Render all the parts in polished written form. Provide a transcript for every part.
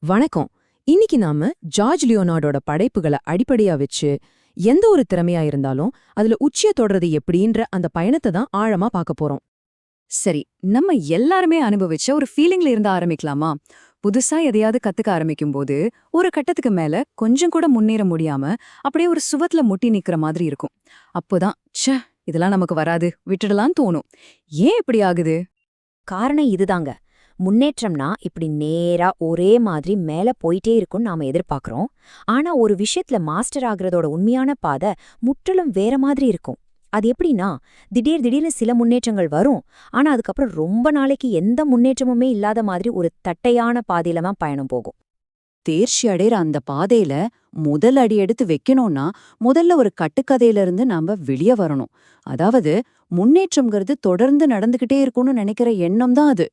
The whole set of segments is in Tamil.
வணக்கம். இன்னைக்கு நாம ஜார்ஜ் லியோனார்டோட படைப்புகளை அடிப்படையா வச்சு எந்த ஒரு திறமையா இருந்தாலும் அதுல உச்சிய தொடறது எப்படின்ற அந்த பயணத்தை தான் ஆழமா பார்க்க போறோம். சரி, நம்ம எல்லாருமே அனுபவிச்ச ஒரு ஃபீலிங்ல இருந்து ஆரம்பிக்கலாமா? புதுசா எதையாவது கத்துக்க ஆரம்பிக்கும் போது ஒரு கட்டத்துக்கு மேல கொஞ்சம் கூட முன்னேற முடியாம அப்படியே ஒரு சுவத்துல முட்டி நிக்கிற மாதிரி இருக்கும். அப்போதான் இதெல்லாம் நமக்கு வராது, விட்டுடலான்னு தோணும். ஏன் இப்படி ஆகுது? காரணம் இதுதாங்க. முன்னேற்றம்னா இப்படி நேரா ஒரே மாதிரி மேல போயிட்டே இருக்கும்னு நாம எதிர்பார்க்கறோம். ஆனா ஒரு விஷயத்துல மாஸ்டர் ஆகுறதோட உண்மையான பாதை முற்றிலும் வேற மாதிரி இருக்கும். அது எப்படின்னா, திடீர்னு சில முன்னேற்றங்கள் வரும். ஆனா அதுக்கப்புறம் ரொம்ப நாளைக்கு எந்த முன்னேற்றமுமே இல்லாத மாதிரி ஒரு தட்டையான பாதையில தான் பயணம் போகும். தேர்ச்சி அடைற அந்த பாதையில முதல் அடி எடுத்து வைக்கணும்னா முதல்ல ஒரு கட்டுக்கதையில இருந்து நாம வெளியே வரணும். அதாவது முன்னேற்றம்ங்கிறது தொடர்ந்து நடந்துகிட்டே இருக்கும்னு நினைக்கிற எண்ணம் தான் அது.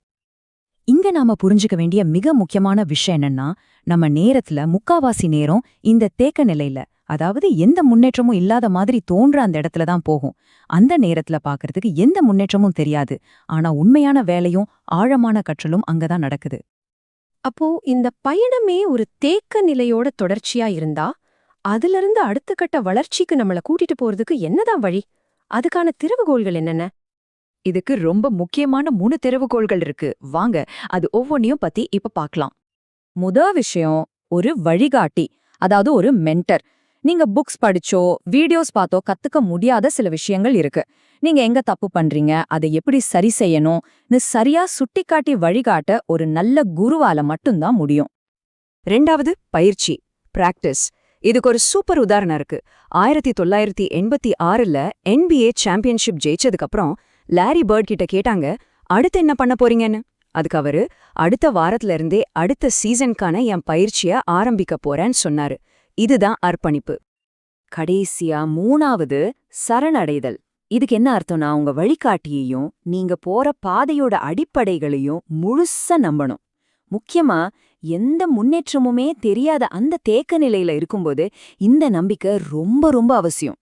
இங்க நாம புரிஞ்சுக்க வேண்டிய மிக முக்கியமான விஷயம் என்னன்னா, நம்ம நேரத்துல முக்காவாசி நேரம் இந்த தேக்க நிலையில, அதாவது எந்த முன்னேற்றமும் இல்லாத மாதிரி தோன்ற அந்த இடத்துல தான் போகும். அந்த நேரத்துல பாக்குறதுக்கு எந்த முன்னேற்றமும் தெரியாது. ஆனா உண்மையான வேலையும் ஆழமான கற்றலும் அங்கதான் நடக்குது. அப்போ இந்த பயணமே ஒரு தேக்க நிலையோட தொடர்ச்சியா இருந்தா, அதிலிருந்து அடுத்த கட்ட வளர்ச்சிக்கு நம்மள கூட்டிட்டு போறதுக்கு என்னதான் வழி? அதுக்கான திறவுகோல்கள் என்னென்ன? இதுக்கு ரொம்ப முக்கியமான 3 திறவுகோள்கள் இருக்கு. வாங்க அது ஒவ்வொன்னையும் பத்தி இப்ப பார்க்கலாம். விஷயம் ஒரு வழிகாட்டி, அதாவது ஒரு மென்டர். நீங்க புக்ஸ் படிச்சோ வீடியோஸ் பார்த்தோ கத்துக்க முடியாத சில விஷயங்கள் இருக்கு. நீங்க எங்க தப்பு பண்றீங்க, அதை எப்படி சரி செய்யணும்னு சரியா சுட்டிக்காட்டி வழிகாட்ட ஒரு நல்ல குருவால மட்டும்தான் முடியும். 2வது பயிற்சி, பிராக்டிஸ். இதுக்கு ஒரு சூப்பர் உதாரணம் இருக்கு. 1986ல NBA சாம்பியன்ஷிப் ஜெயிச்சதுக்கு அப்புறம் லாரி பர்ட் கிட்ட கேட்டாங்க, அடுத்து என்ன பண்ண போறீங்கன்னு. அதுக்கு அவரு, அடுத்த வாரத்துல இருந்தே அடுத்த சீசனுக்கான என் பயிற்சிய ஆரம்பிக்க போறேன்னு சொன்னாரு. இதுதான் அர்ப்பணிப்பு. கடைசியா 3வது சரணடைதல். இதுக்கு என்ன அர்த்தம்னா, உங்க வழிகாட்டியையும் நீங்க போற பாதையோட அடிப்படைகளையும் முழுசா நம்பணும். முக்கியமா எந்த முன்னேற்றமுமே தெரியாத அந்த தேக்க நிலையில இருக்கும்போது இந்த நம்பிக்கை ரொம்ப ரொம்ப அவசியம்.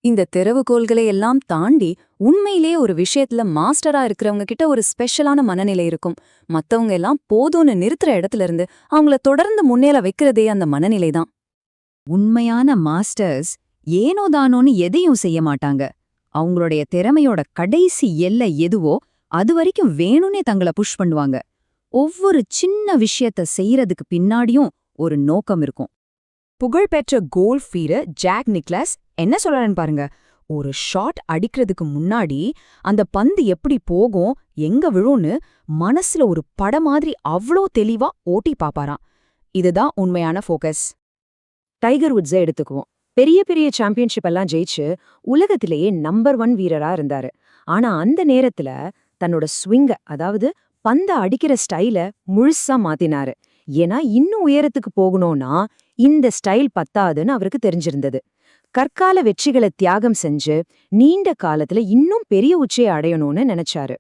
இந்த திறவுகோள்களை எல்லாம் தாண்டி உண்மையிலே ஒரு விஷயத்துல மாஸ்டரா இருக்கிறவங்க கிட்ட ஒரு ஸ்பெஷலான மனநிலை இருக்கும். மத்தவங்க எல்லாம் போதும்னு நிறுத்துற இடத்துல இருந்து அவங்கள தொடர்ந்து முன்னேற வைக்கிறதே அந்த மனநிலை தான். உண்மையான மாஸ்டர்ஸ் ஏனோதானோன்னு எதையும் செய்ய மாட்டாங்க. அவங்களுடைய திறமையோட கடைசி எல்லை எதுவோ அது வரைக்கும் வேணும்னே தங்களை புஷ் பண்ணுவாங்க. ஒவ்வொரு சின்ன விஷயத்த செய்யறதுக்கு பின்னாடியும் ஒரு நோக்கம் இருக்கும். புகழ்பெற்ற கோல்ஃப் வீரர் ஜாக் நிக்லஸ் என்ன சொல்றான்னு பாருங்க. ஒரு ஷாட் அடிக்கிறதுக்கு முன்னாடி அந்த பந்து எப்படி போகும், எங்க விழும்னு மனசுல ஒரு படம் மாதிரி அவ்ளோ தெளிவா ஓட்டி பாப்பாராம். இதுதான் உண்மையான ஃபோக்கஸ். டைகர் வுட்ஸை எடுத்துக்குவோம். பெரிய பெரிய சாம்பியன்ஷிப் எல்லாம் ஜெயிச்சு உலகத்திலேயே நம்பர் 1 வீரரா இருந்தாரு. ஆனா அந்த நேரத்துல தன்னோட ஸ்விங்க, அதாவது பந்த அடிக்கிற ஸ்டைல முழுசா மாத்தினாரு. ஏன்னா இன்னும் உயரத்துக்கு போகணும்னா இந்த ஸ்டைல் பத்தாதுன்னு அவருக்கு தெரிஞ்சிருந்தது. கற்கால வெற்றிகளை தியாகம் செஞ்சு நீண்ட காலத்துல இன்னும் பெரிய உச்சியை அடையணும்னு நினைச்சாரு.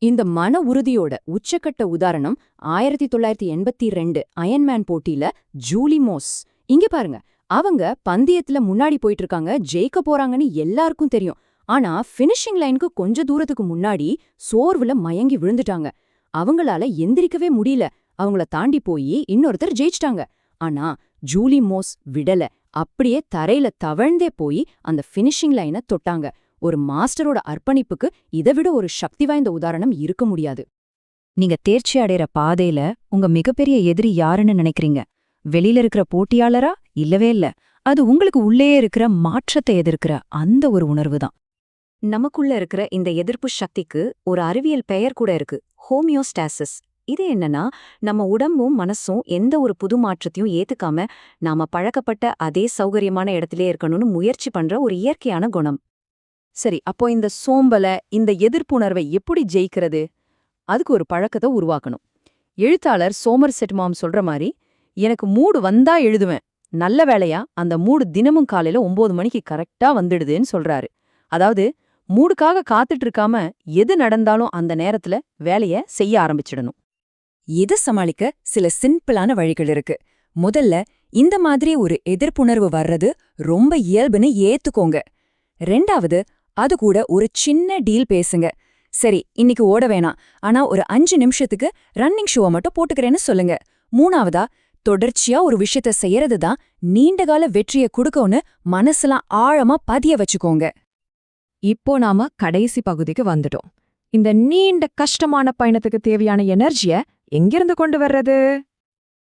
இந்த மன உறுதியோட உச்சக்கட்ட உதாரணம் 1982 அயன்மேன் போட்டியில ஜூலி மோஸ். இங்க பாருங்க, அவங்க பந்தயத்துல முன்னாடி போயிட்டு இருக்காங்க, ஜெயிக்க போறாங்கன்னு எல்லாருக்கும் தெரியும். ஆனா ஃபினிஷிங் லைனுக்கு கொஞ்ச தூரத்துக்கு முன்னாடி சோர்வுல மயங்கி விழுந்துட்டாங்க. அவங்களால எந்திரிக்கவே முடியல. அவங்கள தாண்டி போய் இன்னொருத்தர் ஜெயிச்சிட்டாங்க. ஆனா ஜூலி மோஸ் விடல. அப்படியே தரையில தவழ்ந்தே போய் அந்த ஃபினிஷிங் லைனை தொட்டாங்க. ஒரு மாஸ்டரோட அர்ப்பணிப்புக்கு இதை விட ஒரு சக்தி வாய்ந்த உதாரணம் இருக்க முடியாது. நீங்க தேர்ச்சி அடைற பாதையில உங்க மிகப்பெரிய எதிரி யாருன்னு நினைக்கிறீங்க? வெளியில இருக்கிற போட்டியாளரா? இல்லவே இல்ல. அது உங்களுக்கு உள்ளே இருக்கிற மாற்றத்தை எதிர்க்கிற அந்த ஒரு உணர்வு தான். நமக்குள்ள இருக்கிற இந்த எதிர்ப்பு சக்திக்கு ஒரு அறிவியல் பெயர் கூட இருக்கு, ஹோமியோஸ்டாசிஸ். இது என்னன்னா, நம்ம உடம்பும் மனசும் எந்த ஒரு புது மாற்றத்தையும் ஏத்துக்காம நாம பழக்கப்பட்ட அதே சௌகரியமான இடத்திலே இருக்கணும்னு முயற்சி பண்ற ஒரு இயற்கையான குணம். சரி, அப்போ இந்த சோம்பல, இந்த எதிர்ப்புணர்வை எப்படி ஜெயிக்கிறது? அதுக்கு ஒரு பழக்கத்தை உருவாக்கணும். எழுத்தாளர் சோமர்செட் மாம் சொல்ற மாதிரி, எனக்கு மூடு வந்தா எழுதுவேன். நல்ல வேளையா அந்த மூடு தினமும் காலையில 9 மணிக்கு கரெக்டா வந்துடுதுன்னு சொல்றாரு. அதாவது மூடுக்காக காத்துட்டு இருக்காம எது நடந்தாலும் அந்த நேரத்துல வேலைய செய்ய ஆரம்பிச்சிடணும். இதை சமாளிக்க சில சிம்பிளான வழிகள் இருக்கு. முதல்ல, இந்த மாதிரி ஒரு எதிர்ப்புணர்வு வர்றது ரொம்ப இயல்புன்னு ஏத்துக்கோங்க. 2வது, அது கூட ஒரு சின்ன டீல் பேசுங்க. சரி, இன்னைக்கு ஓட வேணாம், ஆனா ஒரு 5 நிமிஷத்துக்கு ரன்னிங் ஷூவை மட்டும் போட்டுக்கிறேன்னு சொல்லுங்க. மூணாவதா, தொடர்ச்சியா ஒரு விஷயத்த செய்யறது தான் நீண்டகால வெற்றியை கொடுக்கும்னு மனசுலாம் ஆழமா பதிய வச்சுக்கோங்க. இப்போ நாம கடைசி பகுதிக்கு வந்துட்டோம். இந்த நீண்ட கஷ்டமான பயணத்துக்கு தேவையான எனர்ஜிய எங்கிருந்து கொண்டு வர்றது?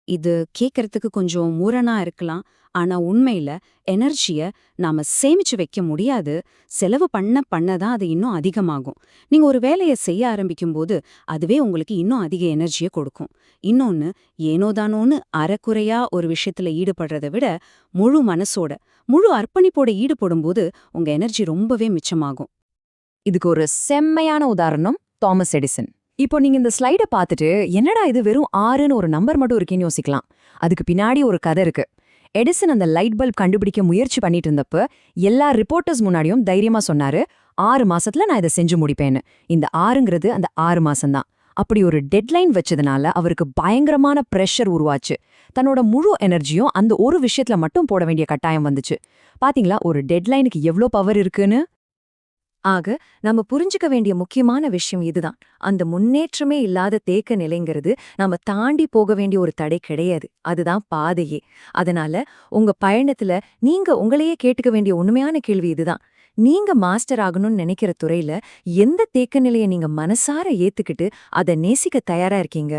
இது கேட்கறதுக்கு கொஞ்சம் முரணா இருக்கலாம். ஆனா உண்மையில எனர்ஜிய நாம சேமிச்சு வைக்க முடியாது. செலவு பண்ணதான் அது இன்னும் அதிகமாகும். நீங்க ஒரு வேலையை செய்ய ஆரம்பிக்கும்போது அதுவே உங்களுக்கு இன்னும் அதிக எனர்ஜியை கொடுக்கும். இன்னொன்னு, ஏனோதானோன்னு அறக்குறையா ஒரு விஷயத்துல ஈடுபடுறதை விட முழு மனசோட, முழு அர்ப்பணிப்போட ஈடுபடும்போது உங்க எனர்ஜி ரொம்பவே மிச்சமாகும். இதுக்கு ஒரு செம்மையான உதாரணம் தாமஸ் எடிசன். இப்போ நீங்க இந்த ஸ்லைட பார்த்துட்டு என்னடா இது வெறும் 6ன்னு ஒரு நம்பர் மட்டும் இருக்கேன்னு யோசிக்கலாம். அதுக்கு பின்னாடி ஒரு கதை இருக்கு. எடிசன் அந்த லைட் பல்ப் கண்டுபிடிக்க முயற்சி பண்ணிட்டு இருந்தப்ப எல்லா ரிப்போர்ட்டர்ஸ் முன்னாடியும் தைரியமா சொன்னாரு, 6 மாசத்துல நான் இதை செஞ்சு முடிப்பேன்னு. இந்த 6ங்கிறது அந்த 6 மாசம்தான். அப்படி ஒரு டெட்லைன் வச்சதுனால அவருக்கு பயங்கரமான பிரஷர் உருவாச்சு. தன்னோட முழு எனர்ஜியும் அந்த ஒரு விஷயத்துல மட்டும் போட வேண்டிய கட்டாயம் வந்துச்சு. பாத்தீங்களா ஒரு டெட்லைனுக்கு எவ்ளோ பவர் இருக்குன்னு? ஆக நம்ம புரிஞ்சுக்க வேண்டிய முக்கியமான விஷயம் இதுதான். அந்த முன்னேற்றமே இல்லாத தேக்க நிலைங்கிறது நாம தாண்டி போக வேண்டிய ஒரு தடை கிடையாது. அதுதான் பாதையே. அதனால உங்க பயணத்துல நீங்க உங்களையே கேட்டுக்க வேண்டிய உண்மையான கேள்வி இதுதான். நீங்க மாஸ்டர் ஆகணும்னு நினைக்கிற துறையில எந்த தேக்க நிலையை நீங்க மனசார ஏத்துக்கிட்டு அதை நேசிக்க தயாரா இருக்கீங்க?